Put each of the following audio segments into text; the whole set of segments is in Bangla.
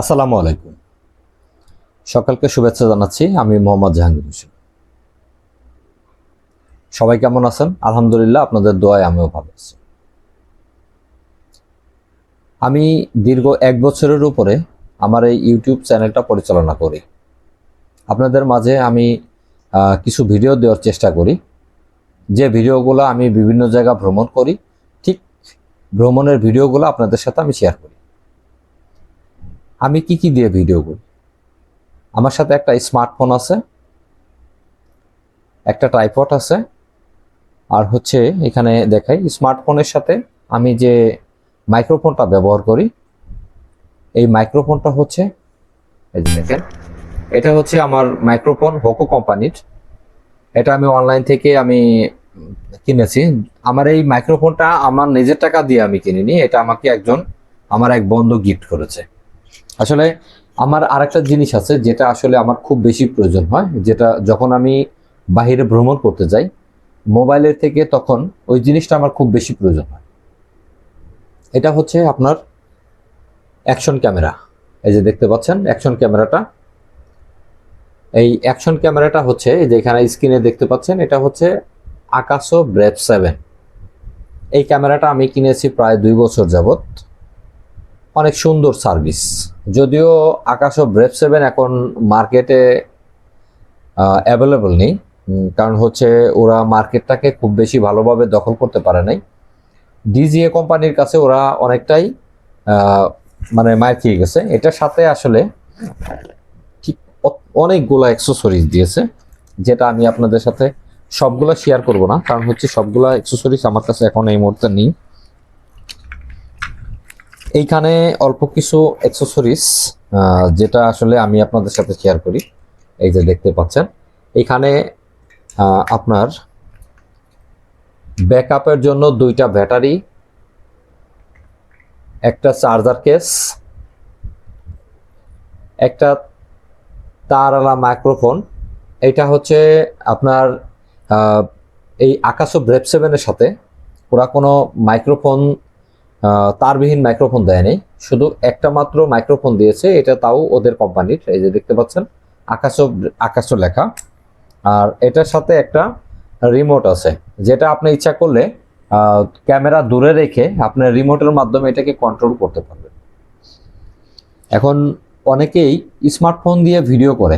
আসসালামু আলাইকুম। সকালকে শুভেচ্ছা জানাচ্ছি। আমি মোহাম্মদ জাহাঙ্গীর হোসেন। সবাই কেমন আছেন? আলহামদুলিল্লাহ, আপনাদের দোয়ায় আমিও ভালো আছি। আমি দীর্ঘ 1 বছরের উপরে আমার এই ইউটিউব চ্যানেলটা পরিচালনা করি। আপনাদের মাঝে আমি কিছু ভিডিও দেওয়ার চেষ্টা করি, যে ভিডিওগুলো আমি বিভিন্ন জায়গা ভ্রমণ করি, ঠিক ভ্রমণের ভিডিওগুলো আপনাদের সাথে আমি শেয়ার করি। আমি কি দিয়ে ভিডিও করি? আমার সাথে একটা স্মার্টফোন আছে, একটা ট্রাইপড আছে, আর হচ্ছে এখানে দেখাই স্মার্টফোনের সাথে আমি যে মাইক্রোফোনটা ব্যবহার করি, এই মাইক্রোফোনটা হচ্ছে, এই যে দেখেন, এটা হচ্ছে আমার মাইক্রোফোন হোকো কোম্পানির। এটা আমি অনলাইন থেকে আমি কিনেছি। আমার এই মাইক্রোফোনটা আমার নিজের টাকা দিয়ে আমি কিনিনি, এটা আমাকে আমার এক বন্ধু গিফট করেছে। আসলে আমার আরেকটা জিনিস আছে যেটা আসলে আমার খুব বেশি প্রয়োজন হয়, যেটা যখন আমি বাইরে ভ্রমণ করতে যাই মোবাইলের থেকে, তখন ওই জিনিসটা আমার খুব বেশি প্রয়োজন হয়। এটা হচ্ছে আপনার অ্যাকশন ক্যামেরা। এই যে দেখতে পাচ্ছেন অ্যাকশন ক্যামেরাটা, এই অ্যাকশন ক্যামেরাটা হচ্ছে এই যে এখানে স্ক্রিনে দেখতে পাচ্ছেন, এটা হচ্ছে আকাশো ব্রেভ 7। এই ক্যামেরাটা আমি কিনেছি প্রায় 2 বছর যাবত। অনেক সুন্দর সার্ভিস। যদিও আকাশো ব্রেভ 7 এখন মার্কেটে অ্যাভেলেবল নেই, কারণ হচ্ছে ওরা মার্কেটটাকে খুব বেশি ভালোভাবে দখল করতে পারে নাই। ডিজিএ কোম্পানির কাছে ওরা অনেকটাই মানে মার খেয়ে গেছে। এটার সাথে আসলে ঠিক অনেকগুলো অ্যাক্সেসরিজ দিয়েছে, যেটা আমি আপনাদের সাথে সবগুলো শেয়ার করব না, কারণ হচ্ছে সবগুলো অ্যাক্সেসরিজ আমার কাছে এখন এই মুহূর্তে নেই। এইখানে অল্প কিছু অ্যাক্সেসরিজ যেটা আসলে আমি আপনাদের সাথে শেয়ার করি। এই যে দেখতে পাচ্ছেন এখানে আপনার ব্যাকআপের জন্য 2টা ব্যাটারি, একটা চার্জার কেস, একটা তারওয়ালা মাইক্রোফোন। এটা হচ্ছে আপনার এই আকাশো ব্রেভ 7-এর সাথে ওরা কোনো মাইক্রোফোন, তারবিহীন মাইক্রোফোন দেয়নি, শুধু একটা মাত্র মাইক্রোফোন দিয়েছে, এটা তাও ওদের কোম্পানির। এই যে দেখতে পাচ্ছেন আকাশো লেখা। আর এটার সাথে একটা রিমোট আছে, যেটা আপনি ইচ্ছা করলে ক্যামেরা দূরে রেখে আপনার রিমোটের মাধ্যমে এটাকে কন্ট্রোল করতে পারবেন। এখন অনেকেই স্মার্টফোন দিয়ে ভিডিও করে,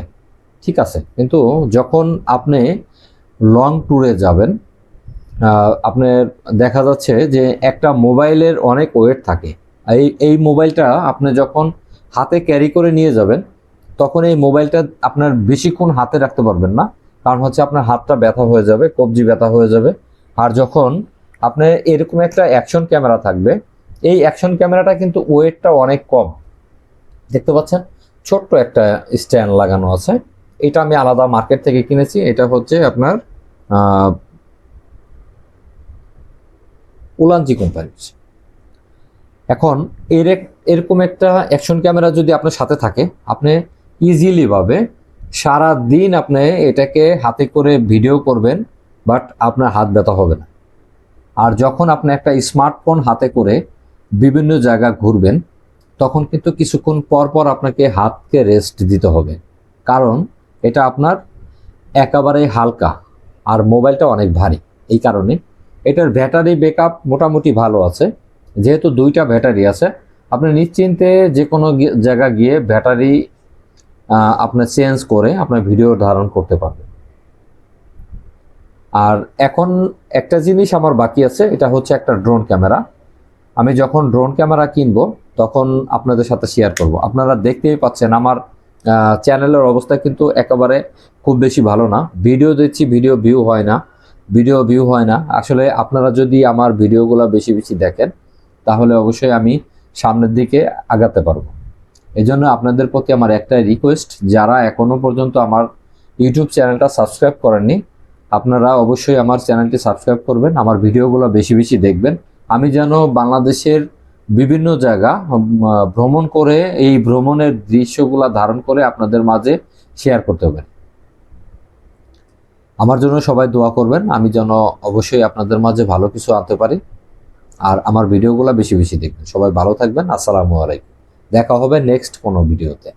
ঠিক আছে, কিন্তু যখন আপনি লং ট্যুরে যাবেন, আপনার দেখা যাচ্ছে যে একটা মোবাইলের অনেক ওয়েট থাকে। এই মোবাইলটা আপনি যখন হাতে ক্যারি করে নিয়ে যাবেন, তখন এই মোবাইলটা আপনার বেশিক্ষণ হাতে রাখতে পারবেন না, কারণ হচ্ছে আপনার হাতটা ব্যথা হয়ে যাবে, কবজি ব্যথা হয়ে যাবে। আর যখন আপনার এরকম একটা অ্যাকশন ক্যামেরা থাকবে, এই অ্যাকশন ক্যামেরাটা কিন্তু ওয়েটটা অনেক কম। দেখতে পাচ্ছেন ছোট্ট একটা স্ট্যান্ড লাগানো আছে, এটা আমি আলাদা মার্কেট থেকে কিনেছি। এটা হচ্ছে আপনার উলানজি কোম্পানির। এখন এরকম একটা অ্যাকশন ক্যামেরা যদি আপনার সাথে থাকে, আপনি ইজিলি ভাবে সারা দিন আপনি এটাকে হাতে করে ভিডিও করবেন, বাট আপনার হাত ব্যথা হবে না। আর যখন আপনি একটা স্মার্টফোন হাতে করে বিভিন্ন জায়গা ঘুরবেন, তখন কিন্তু কিছুক্ষণ পর পর আপনাকে হাতকে রেস্ট দিতে হবে, কারণ এটা আপনার একেবারে হালকা আর মোবাইলটা অনেক ভারী। এই কারণে এটার ব্যাটারি ব্যাকআপ মোটামুটি ভালো আছে। যেহেতু 2টা ব্যাটারি আছে, আপনি নিশ্চিন্তে যে কোনো জায়গা গিয়ে ব্যাটারি আপনার চেঞ্জ করে আপনার ভিডিও ধারণ করতে পারবেন। আর এখন একটা জিনিস আমার বাকি আছে, এটা হচ্ছে একটা ড্রোন ক্যামেরা। আমি যখন ড্রোন ক্যামেরা কিনবো তখন আপনাদের সাথে শেয়ার করব। আপনারা দেখতেই পাচ্ছেন আমার চ্যানেলের অবস্থা কিন্তু একেবারে খুব বেশি ভালো না। ভিডিও দিচ্ছি, ভিডিও ভিউ হয় না। আসলে আপনারা যদি আমার ভিডিওগুলো বেশি বেশি দেখেন, তাহলে অবশ্যই আমি সামনের দিকে আগাতে পারবো। এই জন্য আপনাদের প্রতি আমার একটাই রিকোয়েস্ট, যারা এখনো পর্যন্ত আমার ইউটিউব চ্যানেলটা সাবস্ক্রাইব করেননি, আপনারা অবশ্যই আমার চ্যানেলটি সাবস্ক্রাইব করবেন, আমার ভিডিওগুলো বেশি বেশি দেখবেন। আমি যেন বাংলাদেশের বিভিন্ন জায়গা ভ্রমণ করে এই ভ্রমণের দৃশ্যগুলো ধারণ করে আপনাদের মাঝে শেয়ার করতে পারি। আমার জন্য সবাই দোয়া করবেন, আমি যেন অবশ্যই আপনাদের মাঝে ভালো কিছু আনতে পারি। আর আমার ভিডিওগুলো বেশি বেশি দেখবেন। সবাই ভালো থাকবেন। আসসালামু আলাইকুম। দেখা হবে নেক্সট কোনো ভিডিওতে।